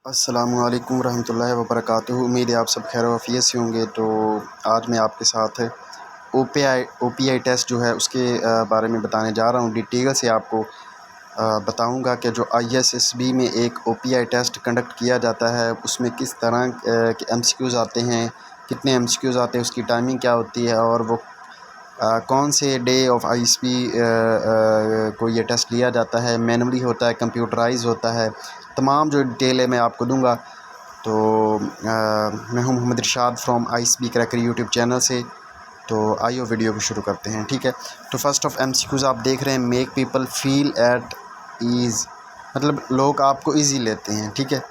अस्सलामुअलैकुम रहमतुल्लाहि व बरकातुहू। उम्मीद है आप सब खैर आफियत से होंगे। तो आज मैं आपके साथ ओपीआई टेस्ट जो है उसके बारे में बताने जा रहा हूँ। डिटेल से आपको बताऊँगा कि जो आईएसएसबी में एक ओपीआई टेस्ट कंडक्ट किया जाता है उसमें किस तरह के एमसीक्यूज़ आते हैं, कितने एमसीक्यूज़ आते हैं, उसकी टाइमिंग क्या होती है और वो कौन से डे ऑफ आईएसपी को ये टेस्ट लिया जाता है, मैनुअली होता है, कंप्यूटराइज होता है। तमाम जो डिटेल है मैं आपको दूंगा। तो मैं हूं Mohammad Irshad from ISB cracker YouTube channel से। तो आइए वीडियो को शुरू करते हैं, ठीक है। तो फर्स्ट ऑफ एमसीक्यूज़ आप देख रहे हैं, make people feel at ease, मतलब लोग आपको ईजी लेते हैं, ठीक है।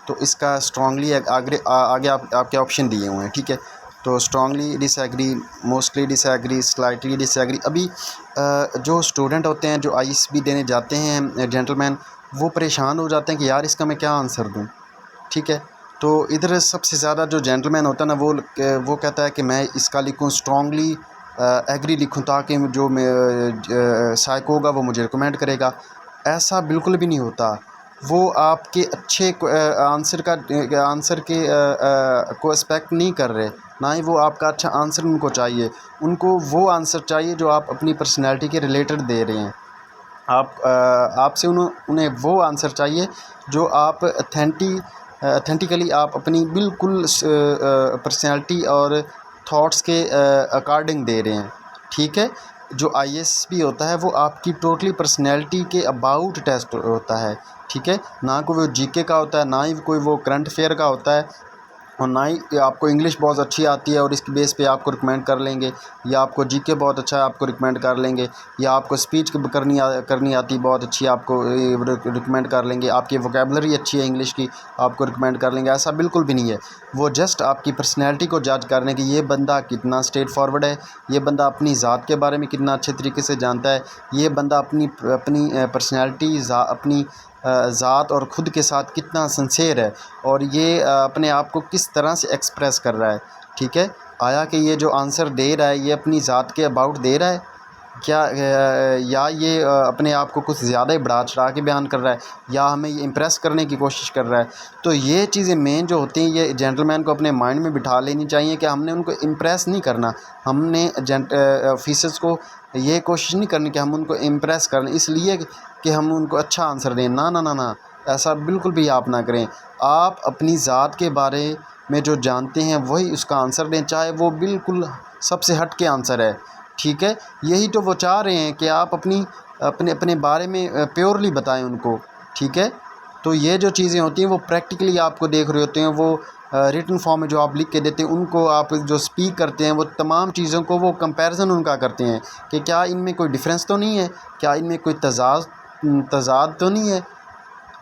तो इसका स्ट्रांगली आगे आपके ऑप्शन दिए हुए हैं, ठीक है। तो strongly disagree, mostly disagree, slightly disagree. अभी जो स्टूडेंट होते हैं जो आईएसबी देने जाते हैं जेंटलमैन, वो परेशान हो जाते हैं कि यार इसका मैं क्या आंसर दूं, ठीक है। तो इधर सबसे ज़्यादा जो जेंटलमैन होता है ना वो कहता है कि मैं इसका लिखूं स्ट्रांगली एग्री लिखूं ताकि जो साइको होगा वो मुझे रिकमेंड करेगा। ऐसा बिल्कुल भी नहीं होता। वो आपके अच्छे आंसर के को एक्सपेक्ट नहीं कर रहे, ना ही वो आपका अच्छा आंसर उनको चाहिए। उनको वो आंसर चाहिए जो आप अपनी पर्सनैलिटी के रिलेटेड दे रहे हैं। आपसे उन्हें वो आंसर चाहिए जो आप अथेंटिकली आप अपनी बिल्कुल पर्सनैलिटी और थॉट्स के अकॉर्डिंग दे रहे हैं, ठीक है। जो आईएसबी होता है वो आपकी टोटली पर्सनैलिटी के अबाउट टेस्ट होता है, ठीक है। ना कोई वो जीके का होता है, ना ही कोई वो करंट अफेयर का होता है, और ना ही आपको इंग्लिश बहुत अच्छी आती है और इसके बेस पे आपको रिकमेंड कर लेंगे, या आपको जीके बहुत अच्छा है आपको रिकमेंड कर लेंगे, या आपको स्पीच करनी आती बहुत अच्छी आपको रिकमेंड कर लेंगे, आपकी वोकेबलरी अच्छी है इंग्लिश की आपको रिकमेंड कर लेंगे। ऐसा बिल्कुल भी नहीं है। वो जस्ट आपकी पर्सनैलिटी को जज करने की, ये बंदा कितना स्ट्रेट फॉरवर्ड है, ये बंदा अपनी ज़ात के बारे में कितना अच्छे तरीके से जानता है, ये बंदा अपनी अपनी पर्सनैलिटी अपनी ज़ात और ख़ुद के साथ कितना सिंसेर है, और ये अपने आप को किस तरह से एक्सप्रेस कर रहा है, ठीक है। आया कि ये जो आंसर दे रहा है ये अपनी ज़ात के अबाउट दे रहा है क्या, या ये अपने आप को कुछ ज़्यादा ही बढ़ा चढ़ा के बयान कर रहा है, या हमें ये इम्प्रेस करने की कोशिश कर रहा है। तो ये चीज़ें मेन जो होती हैं ये जेंटलमैन को अपने माइंड में बिठा लेनी चाहिए कि हमने उनको इम्प्रेस नहीं करना, हमने ऑफिसर्स को ये कोशिश नहीं करनी कि हम उनको इम्प्रेस करें इसलिए कि हम उनको अच्छा आंसर दें। ना ना ना ना, ऐसा बिल्कुल भी आप ना करें। आप अपनी ज़ात के बारे में जो जानते हैं वही उसका आंसर दें, चाहे वो बिल्कुल सबसे हट के आंसर है, ठीक है। यही तो वो चाह रहे हैं कि आप अपने अपने बारे में प्योरली बताएं उनको, ठीक है। तो ये जो चीज़ें होती हैं वो प्रैक्टिकली आपको देख रहे होते हैं, वो रिटन फॉर्म में जो आप लिख के देते हैं उनको आप जो स्पीक करते हैं वो तमाम चीज़ों को वो कंपैरिजन उनका करते हैं कि क्या इनमें कोई डिफरेंस तो नहीं है, क्या इनमें कोई तज़ाद तो नहीं है।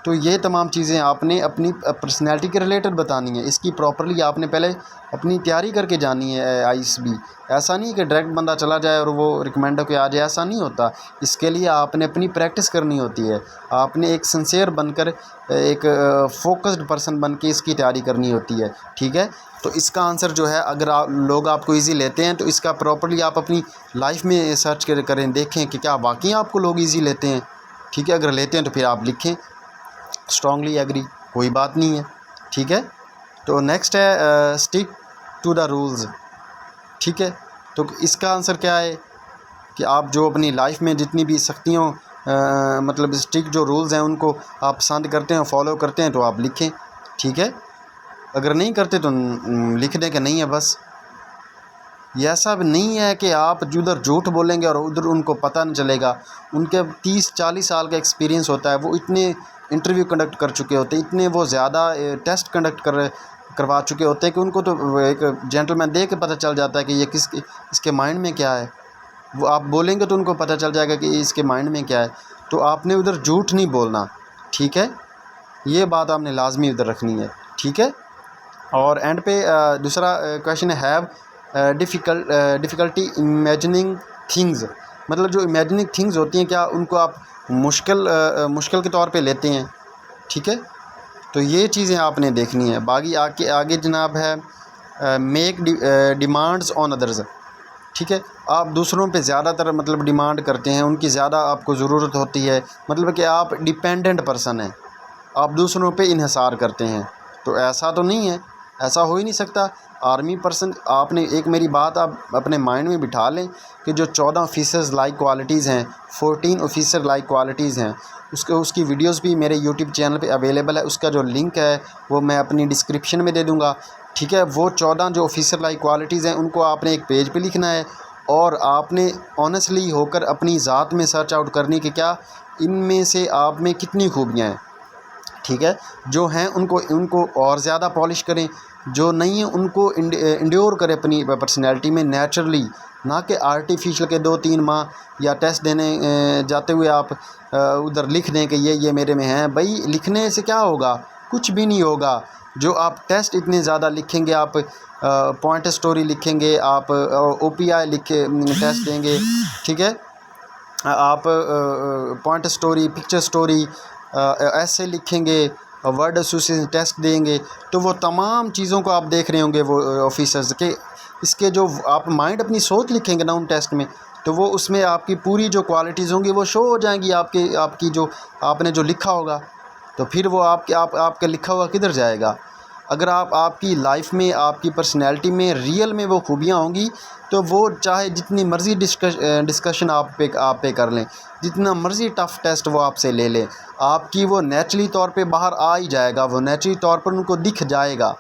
तो ये तमाम चीज़ें आपने अपनी पर्सनैलिटी के रिलेटेड बतानी है। इसकी प्रॉपरली आपने पहले अपनी तैयारी करके जानी है आईएसबी। ऐसा नहीं कि डायरेक्ट बंदा चला जाए और वो रिकमेंड होकर आ जाए, ऐसा नहीं होता। इसके लिए आपने अपनी प्रैक्टिस करनी होती है। आपने एक सिंसियर बनकर, एक फोकस्ड पर्सन बन के इसकी तैयारी करनी होती है, ठीक है। तो इसका आंसर जो है, अगर लोग आपको ईजी लेते हैं तो इसका प्रॉपरली आप अपनी लाइफ में सर्च करें, देखें कि क्या वाकई आपको लोग ईजी लेते हैं, ठीक है। अगर लेते हैं तो फिर आप लिखें स्ट्रांगली एग्री, कोई बात नहीं है, ठीक है। तो नेक्स्ट है स्टिक टू द रूल्स, ठीक है। तो इसका आंसर क्या है कि आप जो अपनी लाइफ में जितनी भी सख्तियों मतलब स्टिक जो रूल्स हैं उनको आप पसंद करते हैं, फॉलो करते हैं, तो आप लिखें, ठीक है। अगर नहीं करते तो लिख दें कि नहीं है बस। ये ऐसा नहीं है कि आप उधर झूठ बोलेंगे और उधर उनको पता नहीं चलेगा। उनके 30-40 साल का एक्सपीरियंस होता है, वो इतने इंटरव्यू कंडक्ट कर चुके होते हैं, इतने वो ज़्यादा टेस्ट करवा चुके होते हैं कि उनको तो एक जेंटलमैन देख के पता चल जाता है कि ये इसके माइंड में क्या है। वो आप बोलेंगे तो उनको पता चल जाएगा कि इसके माइंड में क्या है। तो आपने उधर झूठ नहीं बोलना, ठीक है। ये बात आपने लाजमी उधर रखनी है, ठीक है। और एंड पे दूसरा क्वेश्चन है, हैव डिफ़िकल्टी इमेजिनिंग थिंग्स, मतलब जो इमेजिनिंग थिंग्स होती हैं क्या उनको आप मुश्किल के तौर पे लेते हैं, ठीक है। तो ये चीज़ें आपने देखनी है। बाकी आगे जनाब है मेक डिमांड्स ऑन अदर्स, ठीक है। आप दूसरों पे ज़्यादातर मतलब डिमांड करते हैं, उनकी ज़्यादा आपको ज़रूरत होती है, मतलब कि आप डिपेंडेंट पर्सन हैं, आप दूसरों पे इन्हिसार करते हैं। तो ऐसा तो नहीं है, ऐसा हो ही नहीं सकता। आर्मी पर्सन, आपने एक मेरी बात आप अपने माइंड में बिठा लें कि जो 14 ऑफिसर्स लाइक क्वालिटीज़ हैं, 14 ऑफिसर लाइक क्वालिटीज़ हैं, उसकी वीडियोस भी मेरे यूट्यूब चैनल पे अवेलेबल है। उसका जो लिंक है वो मैं अपनी डिस्क्रिप्शन में दे दूँगा, ठीक है। वो 14 जो ऑफिसर लाइक क्वालिटीज़ हैं उनको आपने एक पेज पे लिखना है और आपने ऑनेस्टली होकर अपनी ज़ात में सर्च आउट करनी कि क्या इनमें से आप में कितनी खूबियाँ हैं, ठीक है। जो हैं उनको उनको और ज़्यादा पॉलिश करें, जो नहीं है उनको इंड्योर करें अपनी पर्सनैलिटी में नेचुरली, ना कि आर्टिफिशियल के 2-3 माह या टेस्ट देने जाते हुए आप उधर लिख दें कि ये मेरे में है। भाई लिखने से क्या होगा, कुछ भी नहीं होगा। जो आप टेस्ट इतने ज़्यादा लिखेंगे, आप पॉइंट स्टोरी लिखेंगे, आप ओपीआई लिखे टेस्ट देंगे, ठीक है। आप पॉइंट स्टोरी, पिक्चर स्टोरी, ऐसे लिखेंगे, वर्ड एसोसिएशन टेस्ट देंगे, तो वो तमाम चीज़ों को आप देख रहे होंगे वो ऑफिसर्स के। इसके जो आप माइंड अपनी सोच लिखेंगे ना उन टेस्ट में, तो वो उसमें आपकी पूरी जो क्वालिटीज़ होंगी वो शो हो जाएंगी आपकी जो आपने जो लिखा होगा। तो फिर वो आपका लिखा हुआ किधर जाएगा। अगर आपकी लाइफ में, आपकी पर्सनैलिटी में रियल में वो खूबियाँ होंगी, तो वो चाहे जितनी मर्ज़ी डिस्कशन आप पे कर लें, जितना मर्ज़ी टफ़ टेस्ट वो आपसे ले लें, आपकी वो नेचुरली तौर पे बाहर आ ही जाएगा, वो नेचुरली तौर पर उनको दिख जाएगा,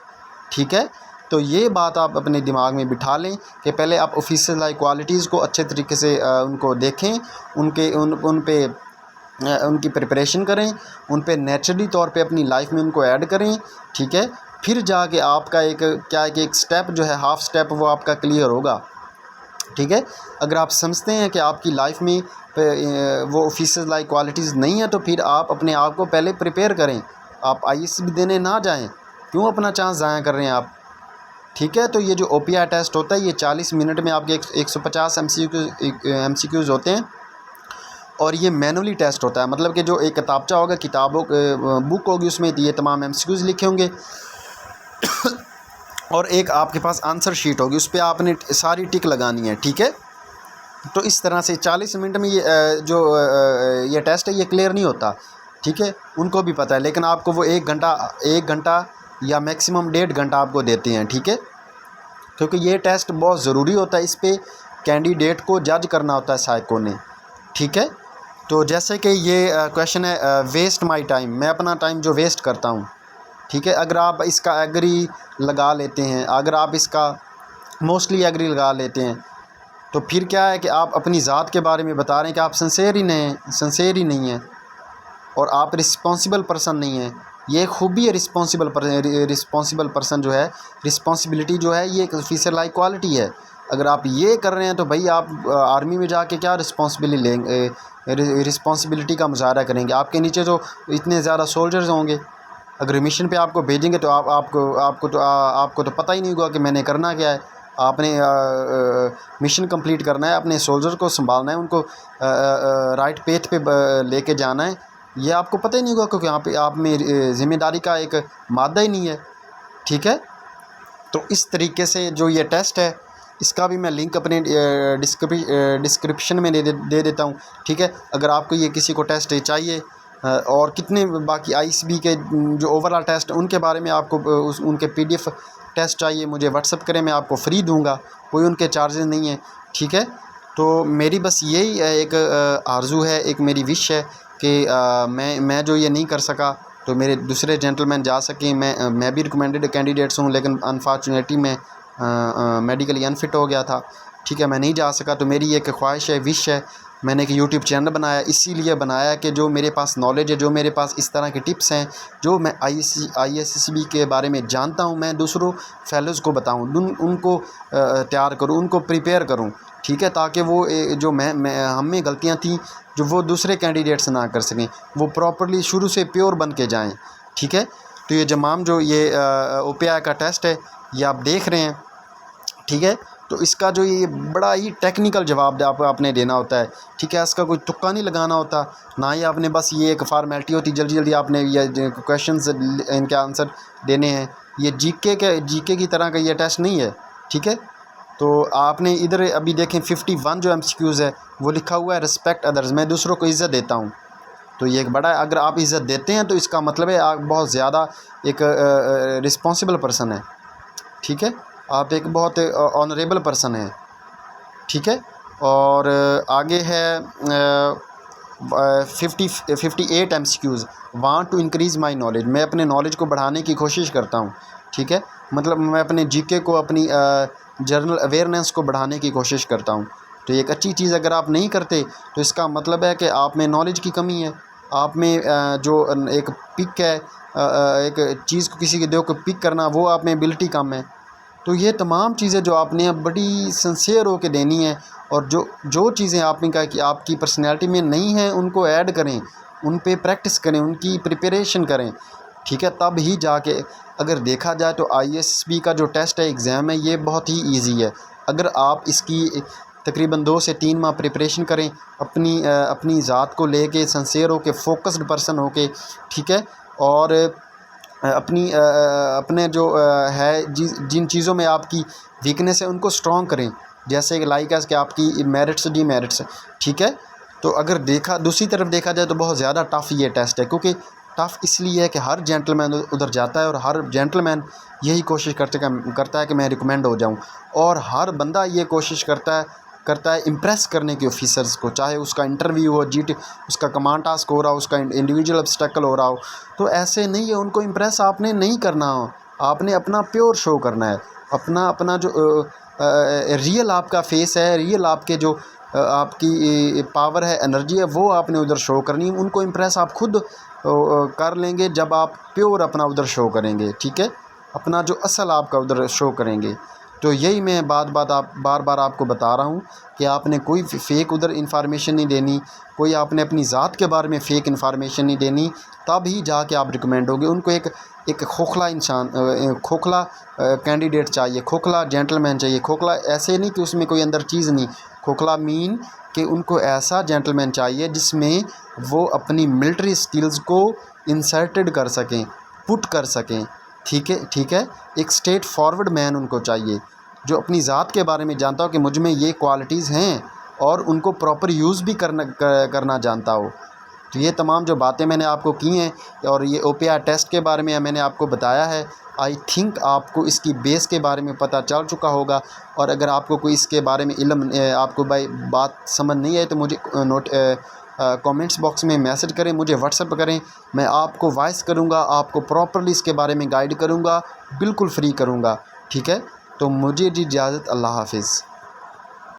ठीक है। तो ये बात आप अपने दिमाग में बिठा लें कि पहले आप ऑफिसर लाइक क्वालिटीज़ को अच्छे तरीके से उनको देखें, उन पे उनकी प्रिपरेशन करें, उन पे नेचुरली तौर पे अपनी लाइफ में उनको ऐड करें, ठीक है। फिर जाके आपका एक स्टेप जो है, हाफ़ स्टेप, वो आपका क्लियर होगा, ठीक है। अगर आप समझते हैं कि आपकी लाइफ में वो ऑफिसर्स लाइक क्वालिटीज़ नहीं है, तो फिर आप अपने आप को पहले प्रिपेयर करें। आप आईएएस भी देने ना जाएं, क्यों अपना चांस ज़ाया कर रहे हैं आप, ठीक है। तो ये जो ओपीआई टेस्ट होता है ये 40 मिनट में आपके 150 एमसीक्यूज़ होते हैं और ये मैनुअली टेस्ट होता है। मतलब कि जो एक किताबचा होगा, बुक होगी, उसमें ये तमाम एमसीक्यूज़ लिखे होंगे और एक आपके पास आंसर शीट होगी, उस पर आपने सारी टिक लगानी है, ठीक है। तो इस तरह से 40 मिनट में ये टेस्ट है ये क्लियर नहीं होता, ठीक है। उनको भी पता है, लेकिन आपको वो 1 घंटा या मैक्सिमम 1.5 घंटा आपको देते हैं, ठीक है। क्योंकि ये टेस्ट बहुत ज़रूरी होता है, इस पर कैंडिडेट को जज करना होता है साइको ने, ठीक है। तो जैसे कि ये क्वेश्चन है, वेस्ट माय टाइम, मैं अपना टाइम जो वेस्ट करता हूँ, ठीक है। अगर आप इसका एग्री लगा लेते हैं, अगर आप इसका मोस्टली एग्री लगा लेते हैं, तो फिर क्या है कि आप अपनी ज़ात के बारे में बता रहे हैं कि आप सिंसेयर ही नहीं हैं और आप रिस्पॉन्सिबल पर्सन नहीं हैं। ये खूबी है रिस्पॉन्सिबल पर्सन जो है, रिस्पॉन्सिबिलिटी जो है, ये एक ऑफिसर लाइक क्वालिटी है। अगर आप ये कर रहे हैं तो भाई आप आर्मी में जाके क्या रिस्पॉन्सिबिलिटी का मुजाहरा करेंगे। आपके नीचे जो इतने ज़्यादा सोल्जर्स होंगे, अगर मिशन पे आपको भेजेंगे तो आपको तो पता ही नहीं होगा कि मैंने करना क्या है। आपने मिशन कंप्लीट करना है, अपने सोल्जर को संभालना है, उनको राइट पेथ पे लेके जाना है, ये आपको पता ही नहीं होगा क्योंकि यहाँ पे आप में ज़िम्मेदारी का एक मादा ही नहीं है, ठीक है। तो इस तरीके से जो ये टेस्ट है इसका भी मैं लिंक अपने डिस्क्रिप्शन में दे देता हूँ, ठीक है। अगर आपको ये किसी को टेस्ट चाहिए और कितने बाकी आईएसबी के जो ओवरऑल टेस्ट उनके बारे में आपको उनके पीडीएफ टेस्ट चाहिए, मुझे व्हाट्सअप करें, मैं आपको फ्री दूंगा, कोई उनके चार्जेस नहीं है, ठीक है। तो मेरी बस यही एक आरज़ू है, एक मेरी विश है कि मैं जो ये नहीं कर सका तो मेरे दूसरे जेंटलमैन जा सकें। मैं भी रिकमेंडेड कैंडिडेट्स हूँ, लेकिन अनफॉर्चुनेटली मैं मेडिकली अनफिट हो गया था, ठीक है, मैं नहीं जा सका। तो मेरी एक ख्वाहिश है, विश है, मैंने एक यूट्यूब चैनल बनाया, इसीलिए बनाया कि जो मेरे पास नॉलेज है, जो मेरे पास इस तरह के टिप्स हैं, जो मैं आईएसएसबी के बारे में जानता हूँ, मैं दूसरों फेलोज़ को बताऊँ, उनको तैयार करूँ, उनको प्रिपेयर करूँ, ठीक है, ताकि वो जो हम में गलतियाँ थी जो वो दूसरे कैंडिडेट्स ना कर सकें, वो प्रॉपरली शुरू से प्योर बन के जाएँ, ठीक है। तो ये तमाम जो ये ओपीआई का टेस्ट है ये आप देख रहे हैं, ठीक है। तो इसका जो ये बड़ा ही टेक्निकल जवाब आपने देना होता है, ठीक है। इसका कोई तुक्का नहीं लगाना होता, ना ही आपने बस ये एक फॉर्मेलिटी होती, जल्दी आपने ये क्वेश्चंस इनके आंसर देने हैं। ये जीके की तरह का ये टेस्ट नहीं है, ठीक है। तो आपने इधर अभी देखें 51 जो एमसीक्यूज़ है वो लिखा हुआ है रिस्पेक्ट अदर्स, मैं दूसरों को इज़्ज़त देता हूँ, तो ये एक बड़ा, अगर आप इज़्ज़त देते हैं तो इसका मतलब है आप बहुत ज़्यादा एक रिस्पॉन्सिबल पर्सन है, ठीक है, आप एक बहुत ऑनरेबल पर्सन है, ठीक है। और आगे है 58 MCQs। Want to increase my knowledge, मैं अपने नॉलेज को बढ़ाने की कोशिश करता हूँ, ठीक है, मतलब मैं अपने जीके को, अपनी जनरल अवेयरनेस को बढ़ाने की कोशिश करता हूँ। तो एक अच्छी चीज़ अगर आप नहीं करते तो इसका मतलब है कि आप में नॉलेज की कमी है, आप में जो एक पिक है, एक चीज़ को किसी के देख को पिक करना, वो आप में एबिलिटी कम है। तो ये तमाम चीज़ें जो आपने अब बड़ी सिंसियर होकर देनी है, और जो जो चीज़ें आपने कहा कि आपकी पर्सनैलिटी में नहीं हैं उनको ऐड करें, उन पे प्रैक्टिस करें, उनकी प्रिपरेशन करें, ठीक है। तब ही जाके, अगर देखा जाए तो ISSB का जो टेस्ट है, एग्ज़ाम है, ये बहुत ही ईजी है। अगर आप इसकी तकरीबन 2 से 3 माह प्रिपरेशन करें, अपनी ज़ात को लेके सिंसियर होके, फोकस्ड पर्सन होके, ठीक है, और अपने जो है जिन चीज़ों में आपकी वीकनेस है उनको स्ट्रॉन्ग करें, जैसे कि लाइक कि आपकी मेरिट्स डीमेरिट्स, ठीक है। तो अगर दूसरी तरफ देखा जाए तो बहुत ज़्यादा टफ़ ये टेस्ट है, क्योंकि टफ़ इसलिए है कि हर जेंटलमैन उधर जाता है और हर जेंटलमैन यही कोशिश करता है कि मैं रिकमेंड हो जाऊं, और हर बंदा ये कोशिश करता है इम्प्रेस करने के ऑफिसर्स को, चाहे उसका इंटरव्यू हो, उसका कमांड टास्क हो रहा हो, उसका इंडिविजुअल ऑब्स्टेकल हो रहा हो। तो ऐसे नहीं है, उनको इम्प्रेस आपने नहीं करना हो, आपने अपना प्योर शो करना है, अपना जो रियल आपका फेस है, रियल आपके जो आपकी पावर है, एनर्जी है, वो आपने उधर शो करनी है। उनको इम्प्रेस आप खुद कर लेंगे जब आप प्योर अपना उधर शो करेंगे, ठीक है, अपना जो असल आपका उधर शो करेंगे। तो यही मैं बार बार आपको बता रहा हूँ कि आपने कोई फ़ेक उधर इन्फॉर्मेशन नहीं देनी, कोई आपने अपनी ज़ात के बारे में फ़ेक इन्फॉर्मेशन नहीं देनी, तब ही जाके आप रिकमेंड होगे। उनको एक खोखला इंसान, खोखला कैंडिडेट चाहिए, खोखला जेंटलमैन चाहिए। खोखला ऐसे नहीं कि उसमें कोई अंदर चीज़ नहीं, खोखला मीन कि उनको ऐसा जेंटलमैन चाहिए जिसमें वो अपनी मिलिट्री स्किल्स को इंसर्टेड कर सकें, पुट कर सकें, ठीक है। एक स्ट्रेट फॉरवर्ड मैन उनको चाहिए, जो अपनी ज़ात के बारे में जानता हो कि मुझ में ये क्वालिटीज़ हैं, और उनको प्रॉपर यूज़ भी करना जानता हो। तो ये तमाम जो बातें मैंने आपको की हैं, और ये OPI टेस्ट के बारे में मैंने आपको बताया है, आई थिंक आपको इसकी बेस के बारे में पता चल चुका होगा। और अगर आपको कोई इसके बारे में इल्म, आपको भाई बात समझ नहीं आए तो मुझे कमेंट्स बॉक्स में मैसेज करें, मुझे व्हाट्सएप करें, मैं आपको वॉइस करूँगा, आपको प्रॉपरली इसके बारे में गाइड करूँगा, बिल्कुल फ्री करूँगा, ठीक है। तो मुझे जी इजाज़त, अल्लाह हाफिज़।